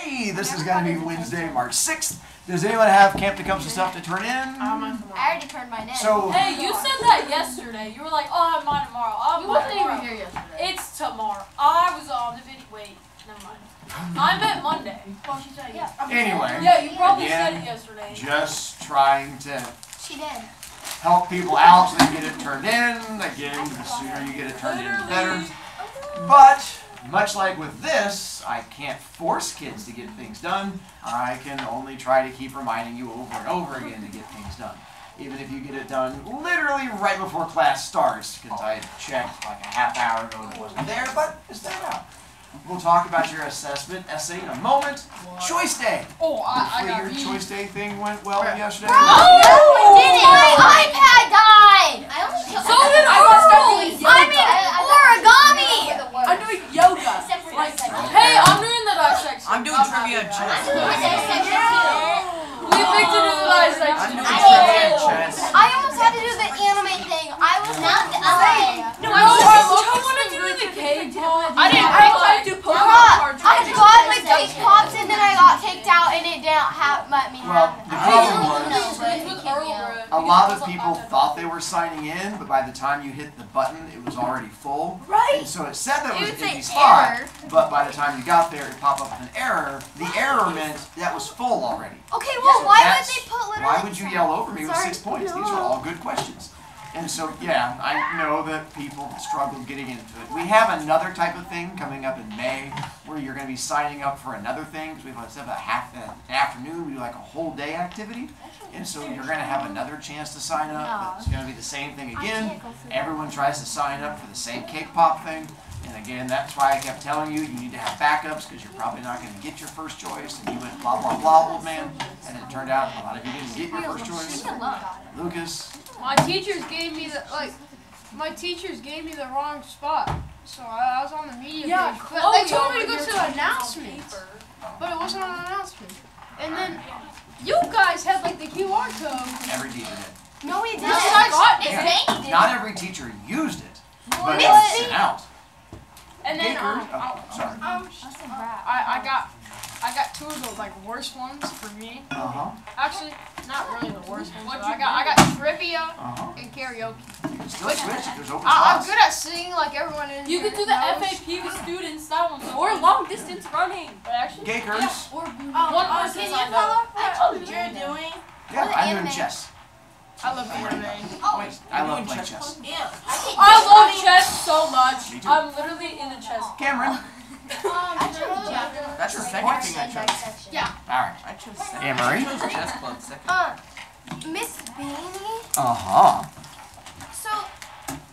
Hey, this is going to be Wednesday, March 6th. Does anyone have Camp Tecumseh stuff to turn in? I already turned mine in. So, hey, you said that yesterday. You were like, oh, I have mine tomorrow. You wasn't even here yesterday. It's tomorrow. I was on the video. Wait, never mind. I meant Monday. Well, she said yes. anyway. Yeah, you probably said it yesterday. Just trying to She did. help people out so they get it turned in. Again, the sooner you get it turned in, the better. But, much like with this, I can't force kids to get things done. I can only try to keep reminding you over and over again to get things done. Even if you get it done literally right before class starts, because I checked like a half hour ago and it wasn't there, but it's there now. We'll talk about your assessment essay in a moment. Choice day. Oh, I got your choice day thing went well yesterday. Bro, it didn't. My iPad died. I only took So did ours. I'm in origami. I'm doing yoga. Hey, I'm doing the dissection. I'm doing trivia and chess. We picked to do the dissection. I'm doing trivia and chess. I almost had to do the anime thing. I was not the No, I wanted to do the cake. I do Pokemon cards. I got my cake pops and then I got kicked out and it didn't let me Well, have the it. problem was, a lot of people thought they were signing in, but by the time you hit the button, it was already full. Right. And so it said that it was It an would empty say spot, error. but by the time you got there, it popped up with an error. The error meant that was full already. Okay, well, why would That's- they put literally... Why would you yell over me with Sorry. 6 points? These are all good questions. And so, yeah, I know that people struggle getting into it. We have another type of thing coming up in May where you're going to be signing up for another thing. Because we have instead of an afternoon, we do like a whole day activity. And so you're going to have another chance to sign up. But it's going to be the same thing again. Everyone tries to sign up for the same cake pop thing. And again, that's why I kept telling you, you need to have backups because you're probably not going to get your first choice. And you went blah, blah, blah, old man. And it turned out a lot of you didn't get your first choice. Lucas. My teachers gave me the wrong spot, so I was on the media page. But they told me to go to the announcement, but it wasn't on the announcement. And then you guys had like the QR code. Every teacher did. No, we didn't. Yeah. Not every teacher used it, but it was sent out. And then Sorry. I got two of the like worst ones for me. Actually, not really the worst ones. But I got trivia and karaoke. You can still switch if there's open I'm spots. good at singing like everyone in You here could do the knows. FAP with students, that one. Or long distance running. But actually, Gakers. One person signed up. You're doing? Yeah, I'm doing chess. I love anime. Wait, I love playing chess. I love chess so much. Me too. I'm literally in the chess. Cameron. That's the second thing I chose. Yeah. Alright. I chose second. Anne-Marie? I chose chess club second. Miss Beanie. So,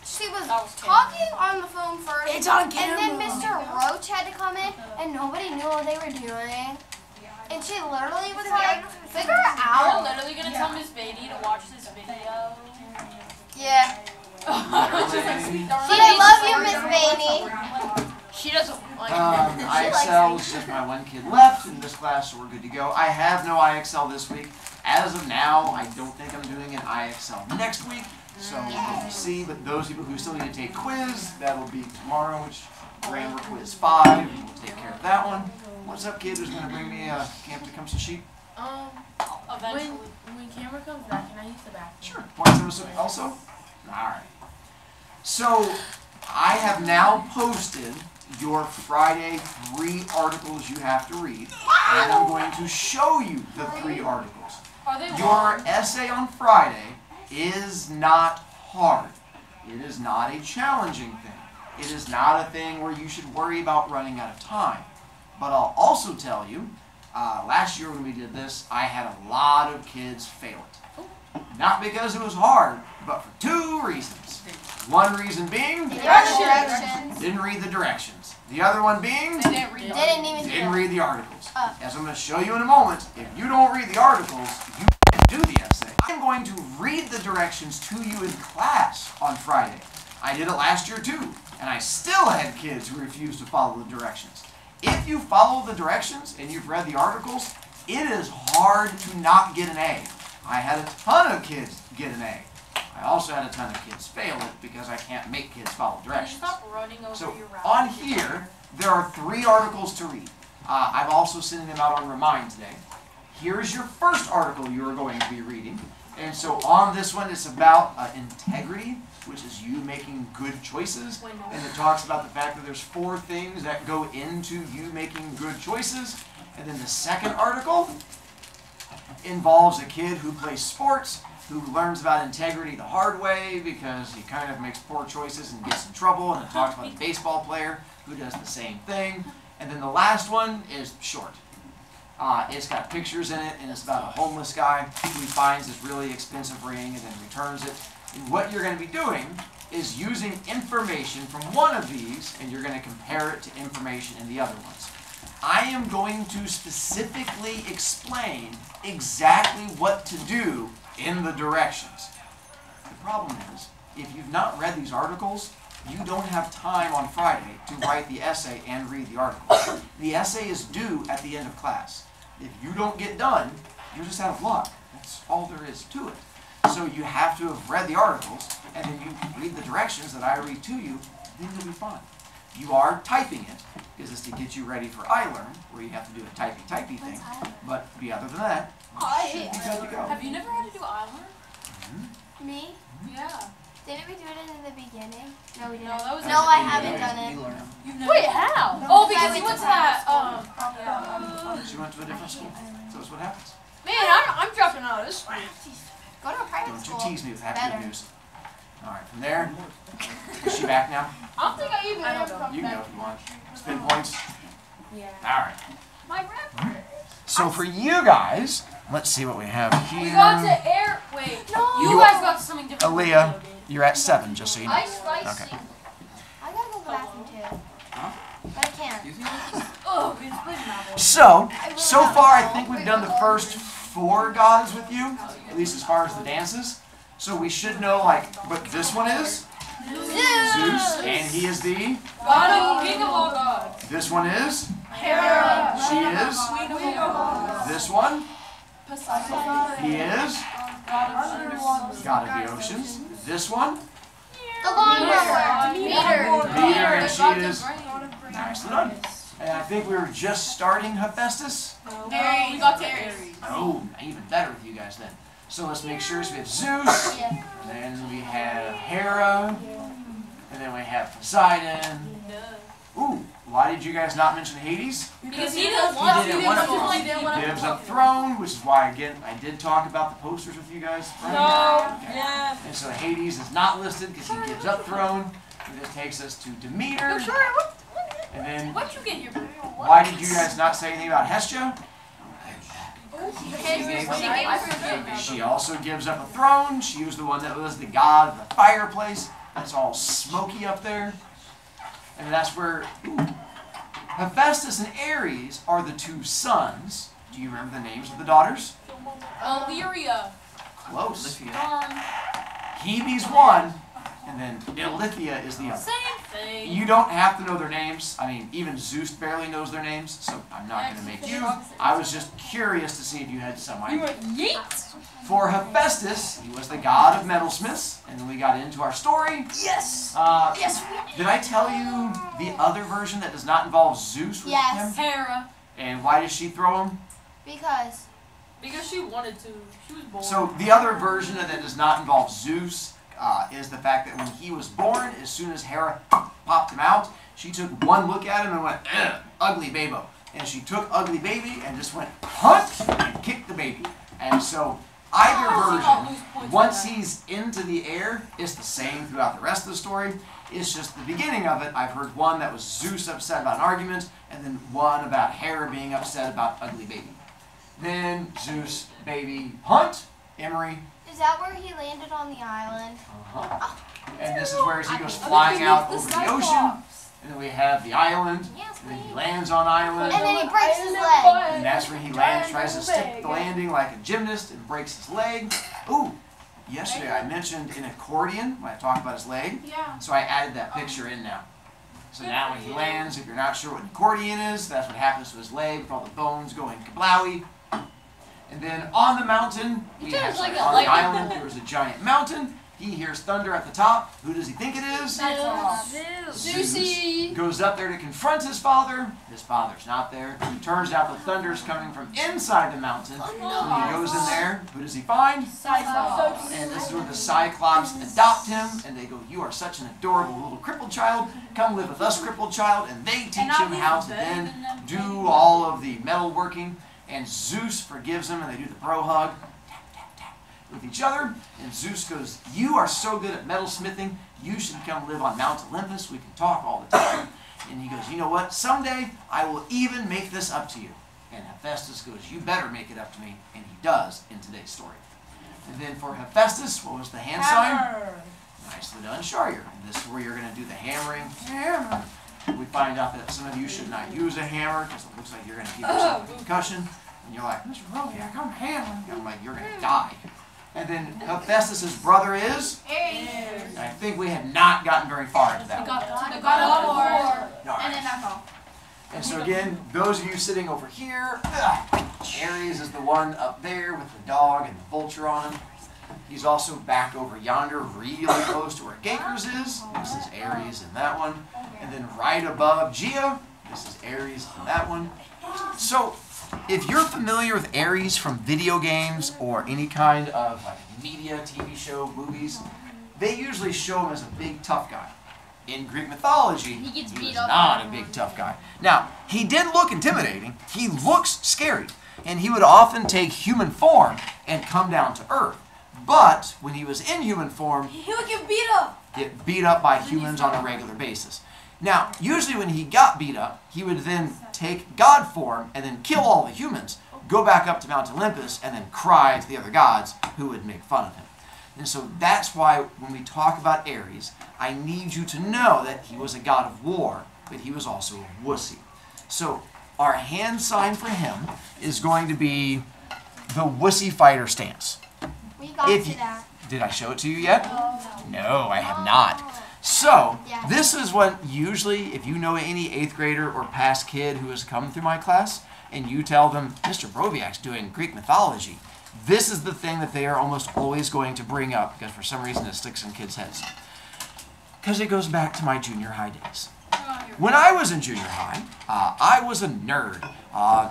she was talking on the phone first. It's on And then Mr. Roach had to come in, and nobody knew what they were doing. And she literally was like, figure it We're out. literally gonna tell Miss Beatty to watch this video. Yeah. Literally. I love you, Miss Beanie. She doesn't like IXL is just my one kid left in this class, so we're good to go. I have no IXL this week. As of now, I don't think I'm doing an IXL next week, so we'll see. But those people who still need to take quiz, that'll be tomorrow, which grammar quiz 5, and we'll take care of that one. What's up, kid? Who's going to bring me a Camp Tecumseh sheet? Eventually. When camera comes back, can I use the bathroom? Sure. Want some also? Alright. So, I have now posted your Friday 3 articles you have to read, and I'm going to show you the 3 articles. Are they Your essay on Friday is not hard. It is not a challenging thing. It is not a thing where you should worry about running out of time. But I'll also tell you, last year when we did this, I had a lot of kids fail it. Not because it was hard, but for 2 reasons. One reason being, Directions. didn't read the directions. The other one being, Didn't even didn't read the articles. As I'm going to show you in a moment, if you don't read the articles, you can't do the essay. I'm going to read the directions to you in class on Friday. I did it last year too, and I still had kids who refused to follow the directions. If you follow the directions and you've read the articles, it is hard to not get an A. I had a ton of kids get an A. I also had a ton of kids fail it because I can't make kids follow directions. Stop running over So your on here, there are 3 articles to read. I'm also sending them out on Remind today. Here's your first article you are going to be reading. And so on this one, it's about integrity, which is you making good choices. And it talks about the fact that there's 4 things that go into you making good choices. And then the second article involves a kid who plays sports, who learns about integrity the hard way because he kind of makes poor choices and gets in trouble. And it talks about a baseball player who does the same thing. And then the last one is short. It's got pictures in it, and it's about a homeless guy who finds this really expensive ring and then returns it. And what you're going to be doing is using information from one of these, and you're going to compare it to information in the other ones. I am going to specifically explain exactly what to do in the directions. The problem is, if you've not read these articles, you don't have time on Friday to write the essay and read the article. The essay is due at the end of class. If you don't get done, you're just out of luck. That's all there is to it. So you have to have read the articles, and then you read the directions that I read to you, then you'll be fine. You are typing it, because it's to get you ready for iLearn, where you have to do a typey thing. But other than that, you should be good to go. Have you never had to do iLearn? Me? Yeah. Didn't we do it in the beginning? No, we didn't. No, that was No, I haven't done it. You've never Wait, how? Oh, because you went to that. She went to a different school. So that's what happens. Man, I'm dropping out of this school. Go to a private Don't school. you tease me with happy Better. good news. Alright, from there, is she back now? I don't think I even have You can go if you want. Spin points. Yeah. Alright. my grandpa. So for you guys, let's see what we have here. We got to air. Wait. No. You guys got to something different. Aaliyah, you're at 7, just so you know. Ice spicy. Okay. I gotta go to the bathroom too. But I can't. Oh, it's pretty novel. So far I think we've done the first 4 gods with you, at least as far as the dances. So we should know, like, what this one is. Zeus, and he is the. God of King of all gods. This one is. Hera. She is. Queen of all gods. This one. Poseidon. He is. God God of the oceans. This one. The lawnmower. Meter. Peter, and she is. Nicely done. And I think we were just starting Hephaestus. Aries. We got to Aries. Oh, even better with you guys then. So let's make sure. So we have Zeus, Yeah. and then we have Hera, and then we have Poseidon. Ooh, why did you guys not mention Hades? Because he didn't want to. He didn't want to. Gives up throne, which is why, again, I did talk about the posters with you guys. Right? No. Okay. Yeah. And so Hades is not listed because he gives up throne. And this takes us to Demeter. And then, What'd you get here? why did you guys not say anything about Hestia? She also gives up a throne. She was the one that was the god of the fireplace. That's all smoky up there. And that's where Hephaestus and Ares are the 2 sons. Do you remember the names of the daughters? Illyria. Close. Darn. Hebe's one, and then Ilithia is the other. Same thing. You don't have to know their names. I mean, even Zeus barely knows their names, so I'm not going to make you. I was just curious to see if you had some You idea. went yeet. For Hephaestus, he was the god of metalsmiths, and then we got into our story. Yes. Yes. Did I tell you the other version that does not involve Zeus with Yes. him? Hera. And why does she throw him? Because. Because she wanted to. She was born. So the other version that does not involve Zeus is the fact that when he was born, as soon as Hera popped him out, she took one look at him and went, "Ugh, ugly babo." And she took ugly baby and just went, hunt, and kicked the baby. And so either version, once he's into the air, is the same throughout the rest of the story. It's just the beginning of it. I've heard one that was Zeus upset about an argument, and then one about Hera being upset about ugly baby. Then Zeus, baby, hunt, Emery. Is that where he landed on the island? And this is where he goes flying out over the ocean. And then we have the island. Yes, And then he please. lands on island. And then he breaks his leg. And that's where he lands, tries to stick the landing like a gymnast and breaks his leg. Ooh, yesterday I mentioned an accordion when I talked about his leg. Yeah. So I added that picture in now. So now when he lands, if you're not sure what an accordion is, that's what happens to his leg with all the bones going kablowy. And then on the mountain, we have, It's like on a the island, there was a giant mountain. He hears thunder at the top. Who does he think it is? Zeusy. Goes up there to confront his father. His father's not there. Turns out the thunder's coming from inside the mountain. When he goes in there, who does he find? And this is where the Cyclops adopt him, and they go, "You are such an adorable little crippled child. Come live with us, crippled child." And they teach him how to then do all of the metalworking. And Zeus forgives him, and they do the bro hug, tap, tap, tap, with each other. And Zeus goes, "You are so good at metalsmithing. You should come live on Mount Olympus. We can talk all the time." And he goes, "You know what? Someday I will even make this up to you." And Hephaestus goes, "You better make it up to me." And he does in today's story. And then for Hephaestus, what was the hand sign? Nicely done, Sharier. And this is where you're going to do the hammering. Hammer. We find out that some of you should not use a hammer because it looks like you're going to give yourself a concussion. And you're like, "Mr. Brovicast, I'm hammering." I'm like, "You're going to die." And then Hephaestus' brother is? Ares. And I think we have not gotten very far into that one. And then that's all. And so again, those of you sitting over here, Ares is the one up there with the dog and the vulture on him. He's also back over yonder, really close to where Gakers is. This is Ares in that one. And then right above Gia, this is Ares in that one. So if you're familiar with Ares from video games or any kind of like media, TV show, movies, they usually show him as a big tough guy. In Greek mythology, he was not a big tough guy. Now, he did look intimidating. He looks scary. And he would often take human form and come down to Earth. But when he was in human form, He would get beat up. By humans on a regular basis. Now, usually when he got beat up, he would then take God form and then kill all the humans, go back up to Mount Olympus, and then cry to the other gods who would make fun of him. And so that's why when we talk about Ares, I need you to know that he was a god of war, but he was also a wussy. So our hand sign for him is going to be the wussy fighter stance. We got to that. Did I show it to you yet? No, I have not. So, this is what usually, if you know any 8th grader or past kid who has come through my class, and you tell them, "Mr. Brovicast's doing Greek mythology," this is the thing that they are almost always going to bring up, because for some reason it sticks in kids' heads. Because it goes back to my junior high days. When I was in junior high, I was a nerd,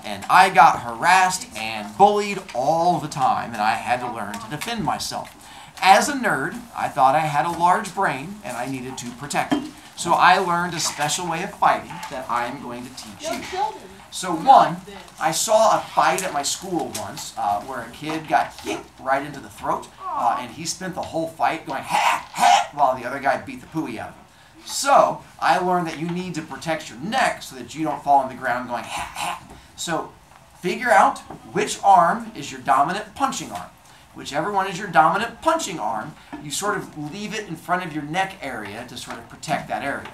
and I got harassed and bullied all the time, and I had to learn to defend myself. As a nerd, I thought I had a large brain, and I needed to protect it. So I learned a special way of fighting that I am going to teach you. So one, I saw a fight at my school once where a kid got hit right into the throat, and he spent the whole fight going, "Ha, ha," while the other guy beat the pooey out of him. So I learned that you need to protect your neck so that you don't fall on the ground going, "Ha, ha." So figure out which arm is your dominant punching arm. Whichever one is your dominant punching arm, you sort of leave it in front of your neck area to sort of protect that area.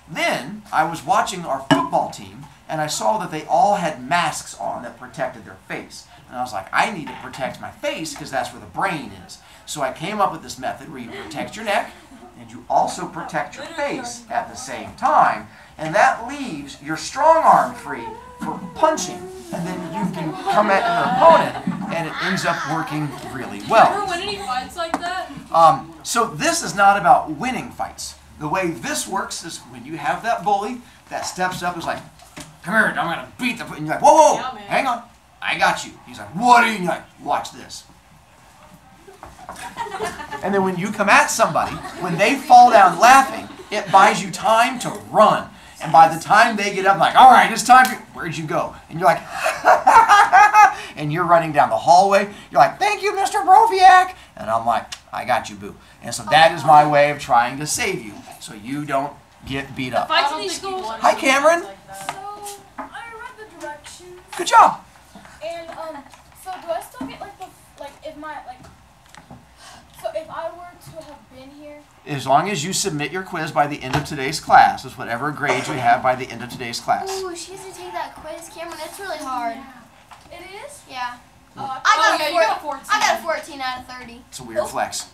Then I was watching our football team, and I saw that they all had masks on that protected their face. And I was like, I need to protect my face because that's where the brain is. So I came up with this method where you protect your neck, and you also protect your face at the same time. And that leaves your strong arm free for punching. And then you can come at your opponent, and it ends up working really well. Ever win any fights like that? So this is not about winning fights. The way this works is when you have that bully that steps up is like, "Come here, I'm going to beat the..." And you're like, "Whoa, whoa, Yeah, man. hang on. I got you." He's like, "What are you?" And you're like, "Watch this." And then when you come at somebody, when they fall down laughing, it buys you time to run. And by the time they get up, like, "All right, it's time for..." "Where'd you go?" And you're like, and you're running down the hallway. You're like, "Thank you, Mr. Brovicast." And I'm like, "I got you, boo." And so that is my way of trying to save you, so you don't get beat up. Fights in these schools. Hi, Cameron. So, I read the directions, Good job. and, so do I still get, so if I were to have been here, As long as you submit your quiz by the end of today's class, is whatever grade you have by the end of today's class. Ooh, she has to take that quiz, Cameron. It's really hard. it is? Yeah. I I you got 14. got a 14 out of 30. It's a weird flex.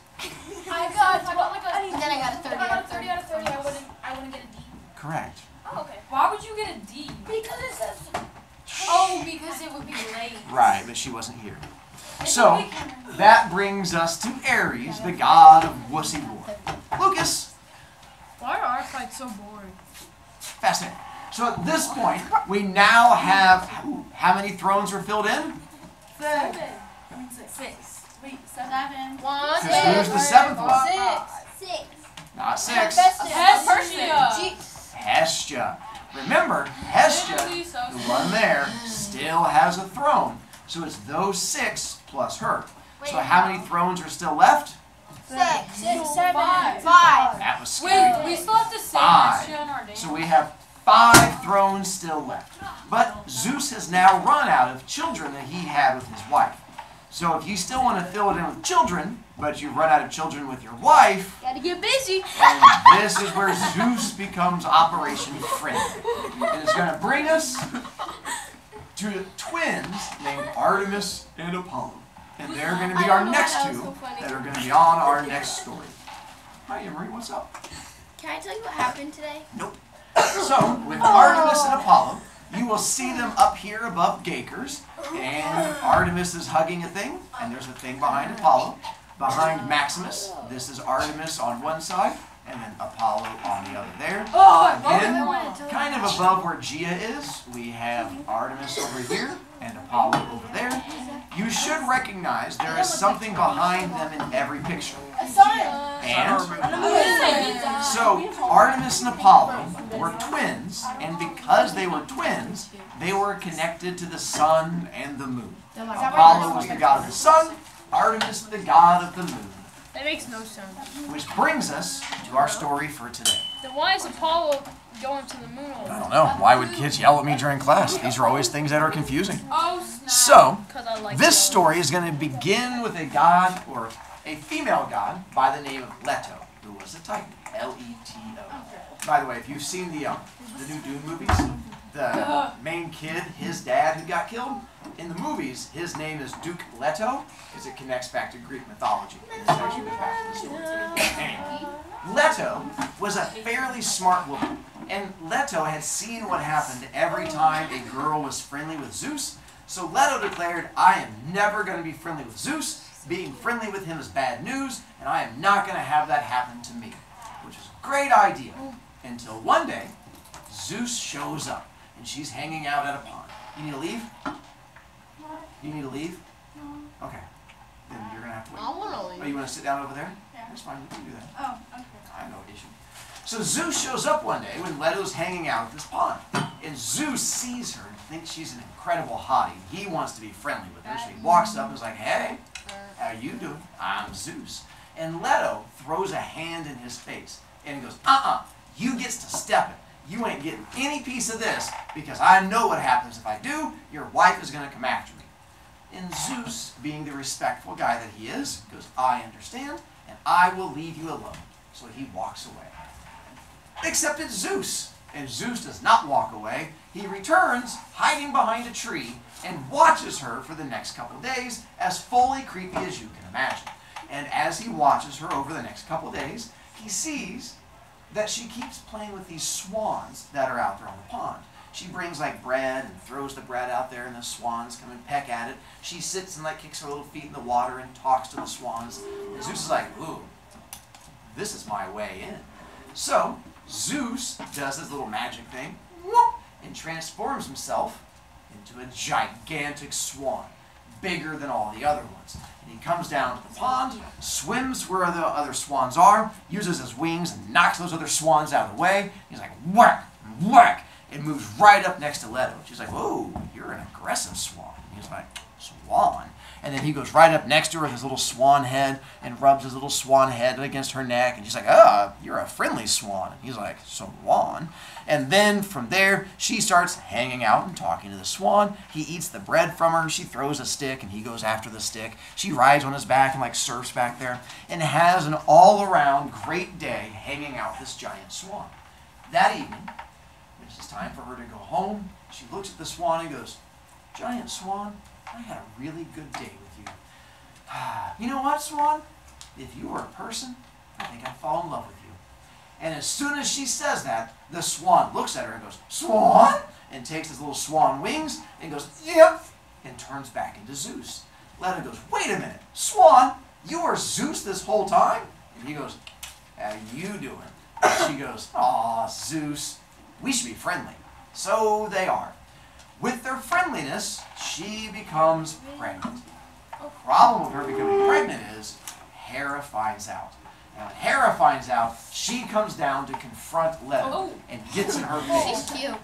got like a, And then I got a 30 if I out got of a 30. 30 out of 30, I wouldn't get a D. Correct. Oh, okay. Why would you get a D? Because it says, Oh, because it would be late. Right, but she wasn't here. So, that brings us to Ares, the god of wussy war. Lucas, Why are our fights so boring? fascinating. So at this point, we now have, how many thrones are filled in? 7. 6. Wait, 7. 1, Because who's the seventh one? 6. Not 6. Hestia. Hestia. Remember, Hestia, the one there, still has a throne. So it's those 6 plus her. So how many thrones are still left? 6. 7. 5. That was scary. Wait, we still have to say 5. Hestia in our name. So we have 5 thrones still left. But Zeus has now run out of children that he had with his wife. So if you still want to fill it in with children, but you've run out of children with your wife, Gotta get busy. and this is where Zeus becomes Operation Friendly. And it's going to bring us to twins named Artemis and Apollo. And they're going to be our next two that are going to be on our next story. Hi, Emery, what's up? Can I tell you what happened today? Nope. So, with Artemis and Apollo, you will see them up here above Gakers, and Artemis is hugging a thing, and there's a thing behind Apollo. Behind Maximus, this is Artemis on one side, and then Apollo on the other there. Again, kind of above where Gia is, we have Artemis over here, and Apollo over there. You should recognize there is something behind them in every picture. And so Artemis and Apollo were twins, and because they were twins, they were connected to the sun and the moon. Apollo was the god of the sun, Artemis the god of the moon. That makes no sense. Which brings us to our story for today. Then why is Apollo going to the moon all the I time? don't know. Why would kids yell at me during class? These are always things that are confusing. Oh, snap. So, Because I like this story is going to begin with a god, or a female god, by the name of Leto, who was a Titan. L-E-T-O. By the way, if you've seen the new Dune movies, the main kid, his dad who got killed, in the movies, his name is Duke Leto, because it connects back to Greek mythology. And this actually goes back to the story. Anyway, Leto was a fairly smart woman, and Leto had seen what happened every time a girl was friendly with Zeus. So Leto declared, I am never going to be friendly with Zeus. Being friendly with him is bad news, and I am not going to have that happen to me. Which is a great idea. Until one day, Zeus shows up, and she's hanging out at a pond. You need to leave? You need to leave? Okay. Then you're going to have to wait. I want to Oh, leave. you want to sit down over there? Yeah. That's fine, you can do that. Oh, okay. I have no issue. So Zeus shows up one day when Leto's hanging out at this pond. And Zeus sees her and thinks she's an incredible hottie. He wants to be friendly with her. So he walks up and is like, hey, how you doing? I'm Zeus. And Leto throws a hand in his face. And he goes, you gets to step it. You ain't getting any piece of this because I know what happens if I do. Your wife is going to come after me. And Zeus, being the respectful guy that he is, goes, I understand, and I will leave you alone. So he walks away. Except it's Zeus. And Zeus does not walk away. He returns, hiding behind a tree, and watches her for the next couple days, as fully creepy as you can imagine. And as he watches her over the next couple days, he sees that she keeps playing with these swans that are out there on the pond. She brings like bread and throws the bread out there, and the swans come and peck at it. She sits and like kicks her little feet in the water and talks to the swans. And Zeus is like, ooh, this is my way in. So Zeus does his little magic thing and transforms himself into a gigantic swan, bigger than all the other ones. And he comes down to the pond, swims where the other swans are, uses his wings and knocks those other swans out of the way. He's like, whack, whack, and moves right up next to Leto. She's like, whoa, you're an aggressive swan. And he's like, swan? And then he goes right up next to her with his little swan head and rubs his little swan head against her neck. And she's like, you're a friendly swan. And he's like, swan? And then from there, she starts hanging out and talking to the swan. He eats the bread from her. She throws a stick and he goes after the stick. She rides on his back and like surfs back there and has an all-around great day hanging out with this giant swan. That evening, it's time for her to go home. She looks at the swan and goes, giant swan, I had a really good day with you. You know what, swan? If you were a person, I think I'd fall in love with you. And as soon as she says that, the swan looks at her and goes, swan? And takes his little swan wings and goes, yep, and turns back into Zeus. Leto goes, wait a minute, Swan, you were Zeus this whole time? And he goes, how you doing? And she goes, aw, Zeus, we should be friendly. So they are. With their friendliness, she becomes pregnant. The problem with her becoming pregnant is Hera finds out. And when Hera finds out, she comes down to confront Leto and gets in her face. She's cute.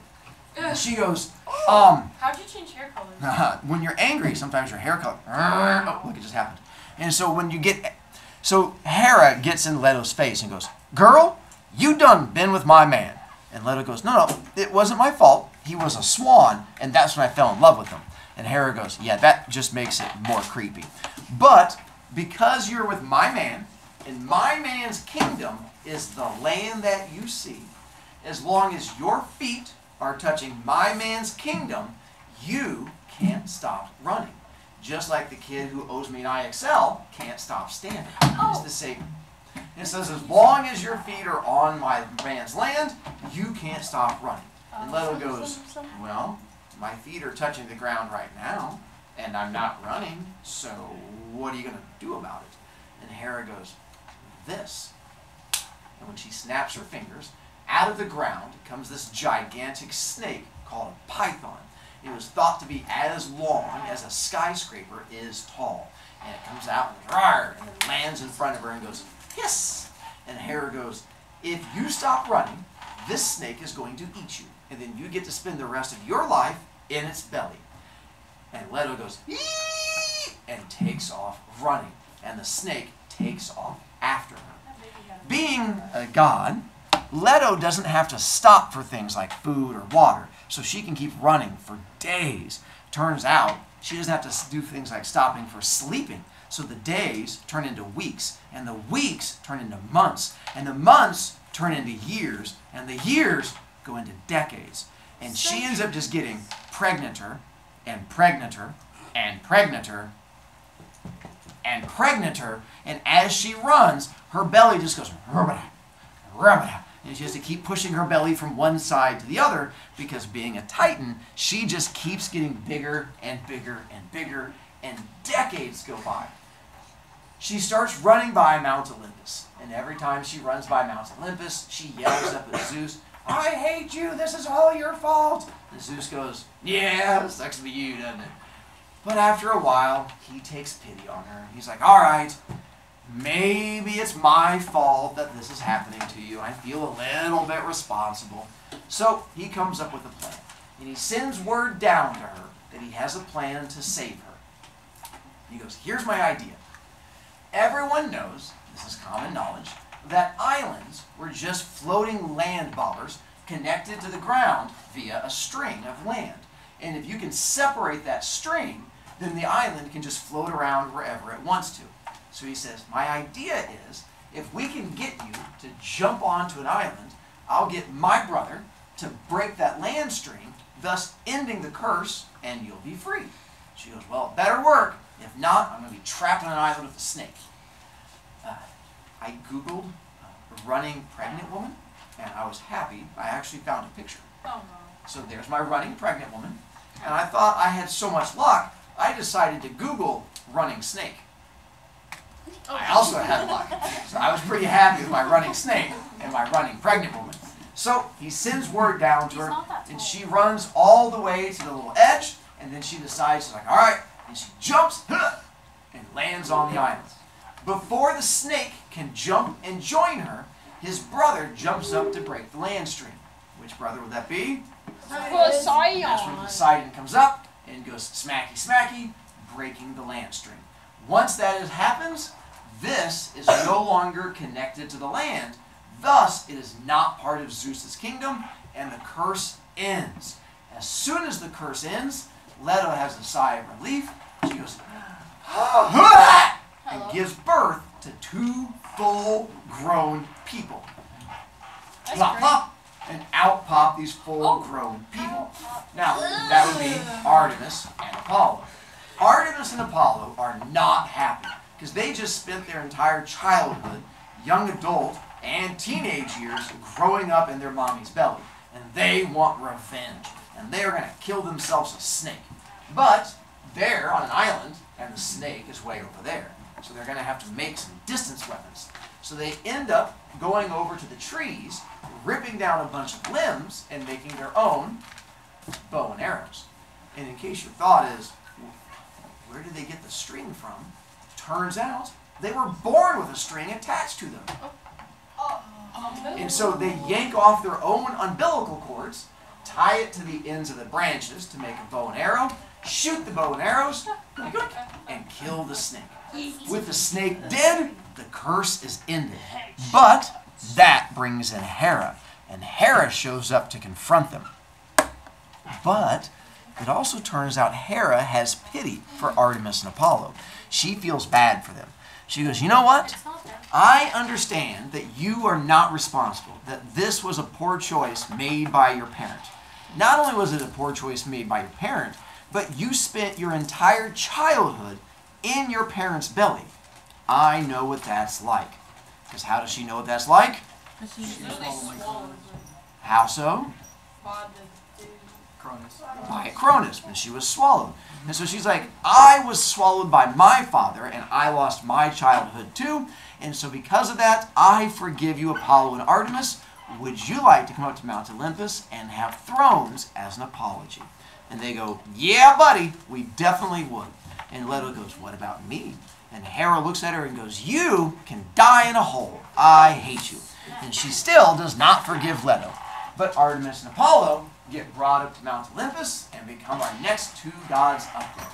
And she goes, How'd you change hair color? when you're angry, sometimes your hair color. Oh, look, it just happened. And so when you get, so Hera gets in Leto's face and goes, girl, you done been with my man. And Leto goes, no, it wasn't my fault. He was a swan, and that's when I fell in love with him. And Hera goes, yeah, that just makes it more creepy. But because you're with my man, and my man's kingdom is the land that you see, as long as your feet are touching my man's kingdom, you can't stop running. Just like the kid who owes me an IXL can't stop standing. It's the same. It says, as long as your feet are on my man's land, you can't stop running. And Leto goes, well, my feet are touching the ground right now, and I'm not running, so what are you going to do about it? And Hera goes, this. And when she snaps her fingers, out of the ground comes this gigantic snake called a python. It was thought to be as long as a skyscraper is tall. And it comes out and roar, and it lands in front of her and goes, hiss! And Hera goes, if you stop running, this snake is going to eat you. And then you get to spend the rest of your life in its belly. And Leto goes, eee! And takes off running. And the snake takes off after her. Being a god, Leto doesn't have to stop for things like food or water, so she can keep running for days. Turns out, she doesn't have to do things like stopping for sleeping, so the days turn into weeks, and the weeks turn into months, and the months turn into years, and the years go into decades. And she ends up just getting pregnanter, and pregnanter, and pregnanter, and pregnanter, and as she runs, her belly just goes rubba, rubba, and she has to keep pushing her belly from one side to the other because being a Titan, she just keeps getting bigger and bigger and bigger, and decades go by. She starts running by Mount Olympus, and every time she runs by Mount Olympus, she yells up at Zeus, I hate you, this is all your fault. And Zeus goes, yeah, it sucks to be you, doesn't it? But after a while, he takes pity on her. He's like, all right, maybe it's my fault that this is happening to you. I feel a little bit responsible. So he comes up with a plan. And he sends word down to her that he has a plan to save her. He goes, here's my idea. Everyone knows, this is common knowledge, that islands were just floating land bobbers connected to the ground via a string of land. And if you can separate that string, then the island can just float around wherever it wants to. So he says, my idea is, if we can get you to jump onto an island, I'll get my brother to break that land string, thus ending the curse, and you'll be free. She goes, well, it better work. If not, I'm going to be trapped on an island with a snake. I Googled a running pregnant woman, and I was happy. I actually found a picture. Oh, no. So there's my running pregnant woman, and I thought I had so much luck, I decided to Google running snake. I also had luck, so I was pretty happy with my running snake and my running pregnant woman. So he sends word down to her, and she runs all the way to the little edge, and then she decides, she's like, all right, and she jumps and lands on the island. Before the snake can jump and join her, his brother jumps up to break the land string. Which brother would that be? Poseidon. That's when Poseidon comes up and goes smacky smacky, breaking the land string. Once that happens, this is no longer connected to the land. Thus, it is not part of Zeus's kingdom, and the curse ends. As soon as the curse ends, Leto has a sigh of relief. She goes, and gives birth to 2 full-grown people. Plop, plop, and out pop these full-grown people. Now, that would be Artemis and Apollo. Artemis and Apollo are not happy because they just spent their entire childhood, young adult, and teenage years growing up in their mommy's belly. And they want revenge. And they are going to kill themselves a snake. But they're on an island, and the snake is way over there. So they're going to have to make some distance weapons. So they end up going over to the trees, ripping down a bunch of limbs, and making their own bow and arrows. And in case your thought is, where did they get the string from? Turns out they were born with a string attached to them. And so they yank off their own umbilical cords, tie it to the ends of the branches to make a bow and arrow, shoot the bow and arrows, and kill the snake. With the snake dead, the curse is ended. But that brings in Hera, and Hera shows up to confront them. But it also turns out Hera has pity for Artemis and Apollo. She feels bad for them. She goes, you know what? I understand that you are not responsible, that this was a poor choice made by your parent. Not only was it a poor choice made by your parent, but you spent your entire childhood in your parents' belly. I know what that's like. Because how does she know what that's like? How so? By Cronus, when she was swallowed. And so she's like, I was swallowed by my father, and I lost my childhood too, and so because of that, I forgive you, Apollo and Artemis. Would you like to come up to Mount Olympus and have thrones as an apology? And they go, yeah, buddy, we definitely would. And Leto goes, what about me? And Hera looks at her and goes, you can die in a hole. I hate you. And she still does not forgive Leto. But Artemis and Apollo get brought up to Mount Olympus and become our next two gods up there.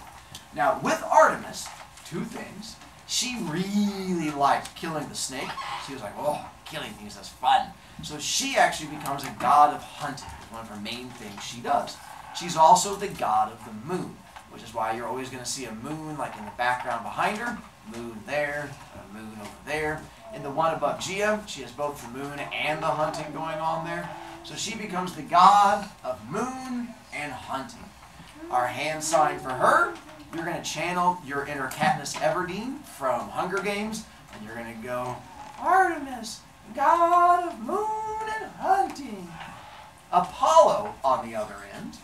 Now, with Artemis, two things. She really liked killing the snake. She was like, oh, killing things, that's fun. So she actually becomes a god of hunting. It's one of her main things she does. She's also the god of the moon, which is why you're always going to see a moon like in the background behind her, moon there, a moon over there. In the one above Gia, she has both the moon and the hunting going on there. So she becomes the god of moon and hunting. Our hand sign for her, you're going to channel your inner Katniss Everdeen from Hunger Games, and you're going to go, Artemis, god of moon and hunting. Apollo, on the other end,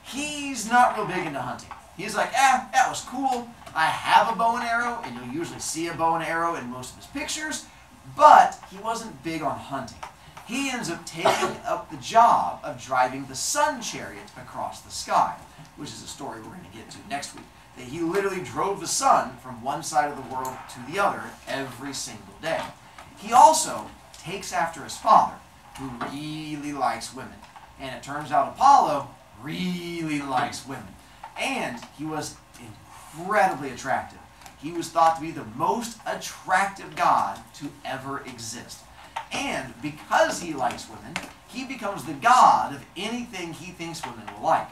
he's not real big into hunting. He's like, that was cool. I have a bow and arrow, and you'll usually see a bow and arrow in most of his pictures, but he wasn't big on hunting. He ends up taking up the job of driving the sun chariot across the sky, which is a story we're going to get to next week. That he literally drove the sun from one side of the world to the other every single day. He also takes after his father, who really likes women. And it turns out Apollo really likes women. And he was incredibly attractive. He was thought to be the most attractive god to ever exist. And because he likes women, he becomes the god of anything he thinks women will like.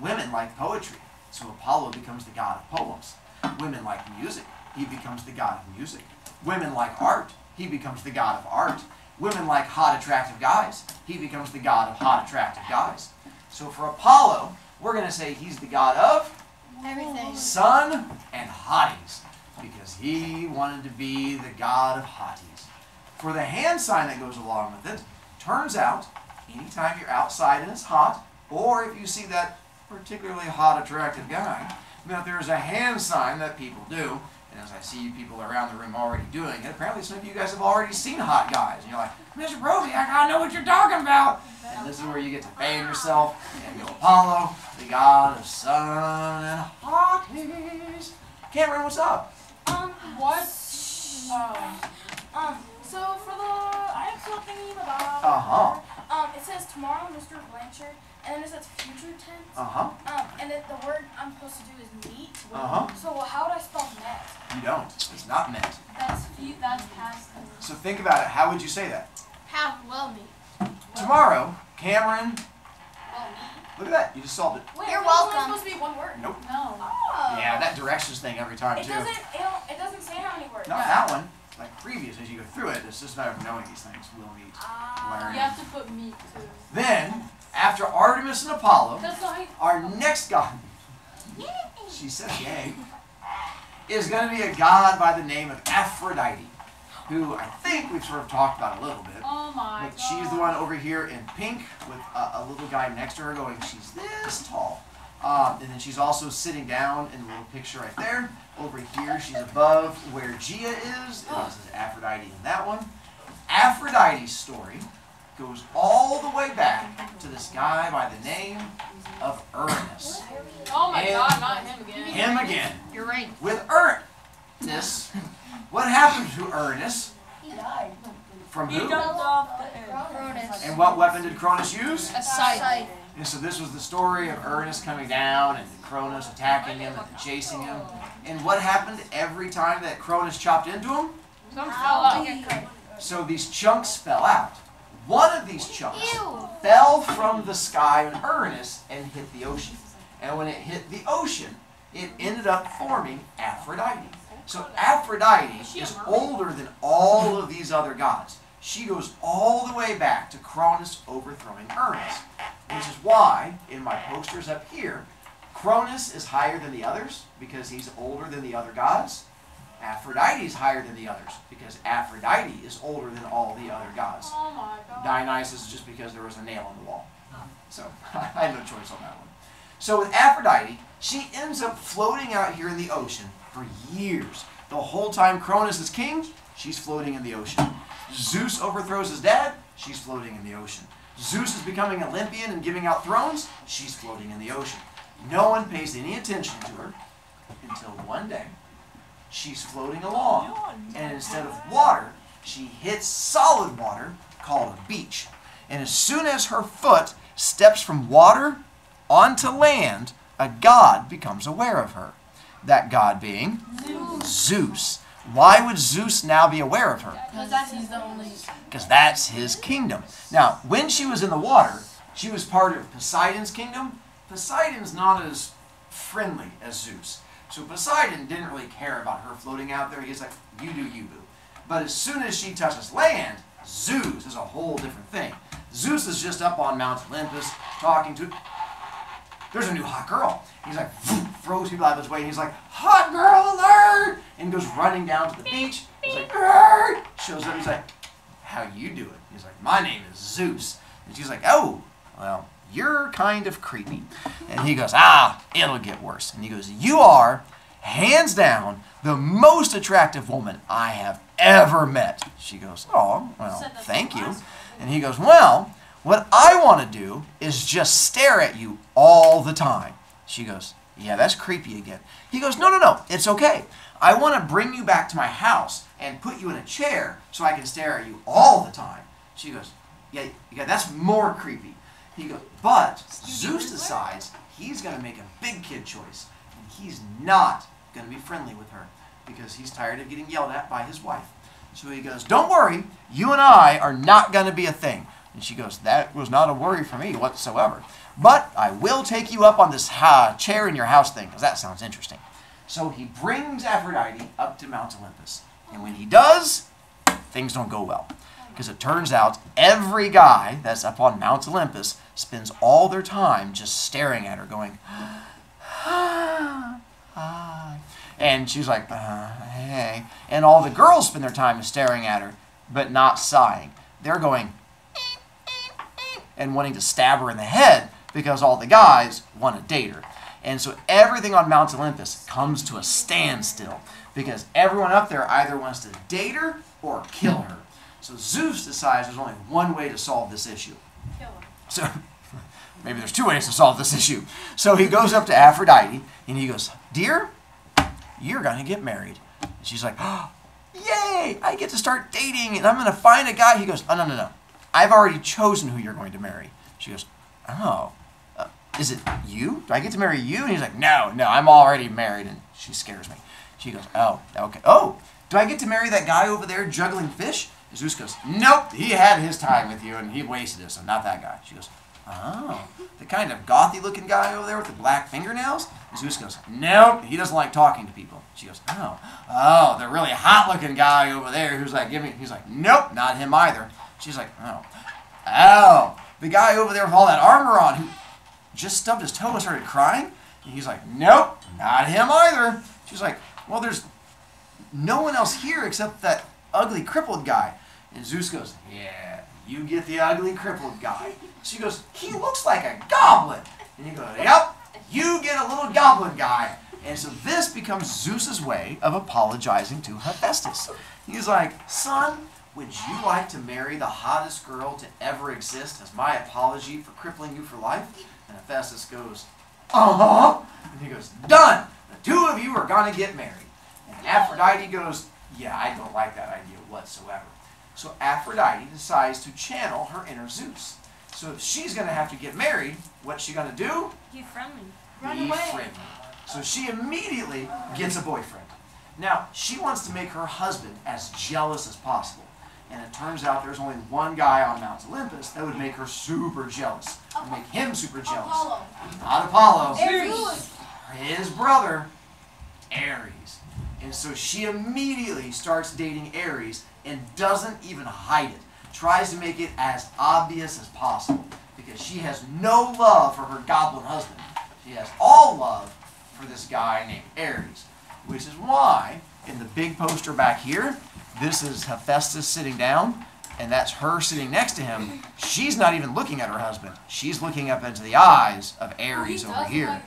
Women like poetry, so Apollo becomes the god of poems. Women like music, he becomes the god of music. Women like art, he becomes the god of art. Women like hot, attractive guys, he becomes the god of hot, attractive guys. So for Apollo, we're going to say he's the god of Everything. sun and hotties, because he wanted to be the god of hotties. For the hand sign that goes along with it, turns out, anytime you're outside and it's hot, or if you see that particularly hot, attractive guy, that there's a hand sign that people do, and as I see you people around the room already doing it, apparently some of you guys have already seen hot guys, and you're like, Mr. Brovicast, I know what you're talking about! And this is where you get to fan yourself, and go, Apollo, the god of sun and hotties. Cameron, what's up? What? So for the IXL thingy, it says tomorrow, Mr. Blanchard, and then it says future tense. And the word I'm supposed to do is meet. So how would I spell met? You don't. It's not meant. That's past tense. So think about it. How would you say that? How will me? Tomorrow, Cameron, Well, look at that. You just solved it. Wait, You're it's only welcome. supposed to be one word. Nope. no. Oh. Yeah, that directions thing every time, It too. doesn't say how many words. Not that one. Like previous, as you go through it, it's just a matter of knowing these things. We'll meet. You have to put meat too. Then, after Artemis and Apollo, That's not our next god, she says yay, is going to be a god by the name of Aphrodite, who I think we've sort of talked about a little bit. Oh my But she's the one over here in pink with a little guy next to her going, she's this tall. And then she's also sitting down in the little picture right there. Over here, she's above where Gia is. This is Aphrodite in that one. Aphrodite's story goes all the way back to this guy by the name of Uranus. Oh my And God, not him again. Him again. You're right. With Uranus, what happened to Uranus? He died. From He who? jumped off the edge. Cronus. And what weapon did Cronus use? A scythe. And so this was the story of Uranus coming down and Cronus attacking him and chasing him. And what happened every time that Cronus chopped into him? Some fell out. So these chunks fell out. One of these chunks Ew. fell from the sky in Uranus and hit the ocean. And when it hit the ocean, it ended up forming Aphrodite. So Aphrodite is older than all of these other gods. She goes all the way back to Cronus overthrowing Uranus, which is why, in my posters up here, Cronus is higher than the others because he's older than the other gods. Aphrodite is higher than the others because Aphrodite is older than all the other gods. Oh my God. Dionysus is just because there was a nail on the wall. So I had no choice on that one. So with Aphrodite, she ends up floating out here in the ocean for years. The whole time Cronus is king, she's floating in the ocean. Zeus overthrows his dad, she's floating in the ocean. Zeus is becoming Olympian and giving out thrones, she's floating in the ocean. No one pays any attention to her until one day she's floating along, and instead of water, she hits solid water called a beach. And as soon as her foot steps from water onto land, a god becomes aware of her. That god being Zeus. Why would Zeus now be aware of her? Because that's his kingdom. Now, when she was in the water, she was part of Poseidon's kingdom. Poseidon's not as friendly as Zeus. So Poseidon didn't really care about her floating out there. He's like, you do you, boo. But as soon as she touches land, Zeus is a whole different thing. Zeus is just up on Mount Olympus talking to... There's a new hot girl. He's like, throws people out of his way, and he's like, hot girl alert! And goes running down to the beach. He's like, alert! Shows up, he's like, how you doing? He's like, my name is Zeus. And she's like, oh, well, you're kind of creepy. And he goes, it'll get worse. And he goes, you are, hands down, the most attractive woman I have ever met. She goes, oh, well, thank you. And he goes, well, what I want to do is just stare at you all the time. She goes, yeah, that's creepy again. He goes, no, it's okay. I want to bring you back to my house and put you in a chair so I can stare at you all the time. She goes, yeah, that's more creepy. He goes, but Zeus decides he's going to make a big kid choice. And he's not going to be friendly with her because he's tired of getting yelled at by his wife. So he goes, don't worry, you and I are not going to be a thing. And she goes, that was not a worry for me whatsoever. But I will take you up on this chair in your house thing because that sounds interesting. So he brings Aphrodite up to Mount Olympus. And when he does, things don't go well. Because it turns out every guy that's up on Mount Olympus spends all their time just staring at her going, and she's like, hey. And all the girls spend their time staring at her, but not sighing. They're going, and wanting to stab her in the head because all the guys want to date her. And so everything on Mount Olympus comes to a standstill because everyone up there either wants to date her or kill her. So Zeus decides there's only one way to solve this issue. Kill him. So maybe there's two ways to solve this issue. So he goes up to Aphrodite and he goes, dear, you're going to get married. And she's like, oh, yay, I get to start dating and I'm going to find a guy. He goes, oh, no. I've already chosen who you're going to marry. She goes, oh, is it you? Do I get to marry you? And he's like, no, I'm already married. And she scares me. She goes, oh, okay. Oh, do I get to marry that guy over there juggling fish? And Zeus goes, nope, he had his time with you and he wasted it, so not that guy. She goes, oh, the kind of gothy looking guy over there with the black fingernails? And Zeus goes, nope, he doesn't like talking to people. She goes, oh, the really hot looking guy over there who's like, he's like, nope, not him either. She's like, oh, the guy over there with all that armor on who just stubbed his toe and started crying? And he's like, nope, not him either. She's like, well, there's no one else here except that ugly crippled guy. And Zeus goes, yeah, you get the ugly crippled guy. She goes, he looks like a goblin. And he goes, yep, you get a little goblin guy. And so this becomes Zeus's way of apologizing to Hephaestus. He's like, son, would you like to marry the hottest girl to ever exist as my apology for crippling you for life? And Hephaestus goes, uh-huh. And he goes, done. The two of you are going to get married. And Aphrodite goes, yeah, I don't like that idea whatsoever. So Aphrodite decides to channel her inner Zeus. So if she's going to have to get married, what's she going to do? Get friendly. Be friendly. So she immediately gets a boyfriend. Now, she wants to make her husband as jealous as possible. And it turns out there's only one guy on Mount Olympus that would make her super jealous. Would make him super jealous. Apollo. Not Apollo. Ares. His brother, Ares. And so she immediately starts dating Ares and doesn't even hide it. Tries to make it as obvious as possible. Because she has no love for her goblin husband. She has all love for this guy named Ares. Which is why, in the big poster back here, this is Hephaestus sitting down, and that's her sitting next to him. She's not even looking at her husband. She's looking up into the eyes of Ares over here.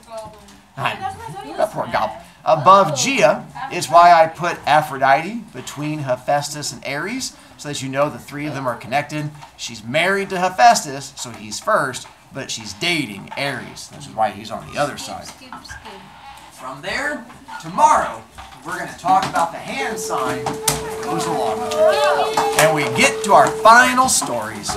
That poor goblin. Above Gia is why I put Aphrodite between Hephaestus and Ares, so that you know the three of them are connected. She's married to Hephaestus, so he's first, but she's dating Ares. This is why he's on the other side. From there, tomorrow, we're going to talk about the hand sign that goes along with it. And we get to our final stories.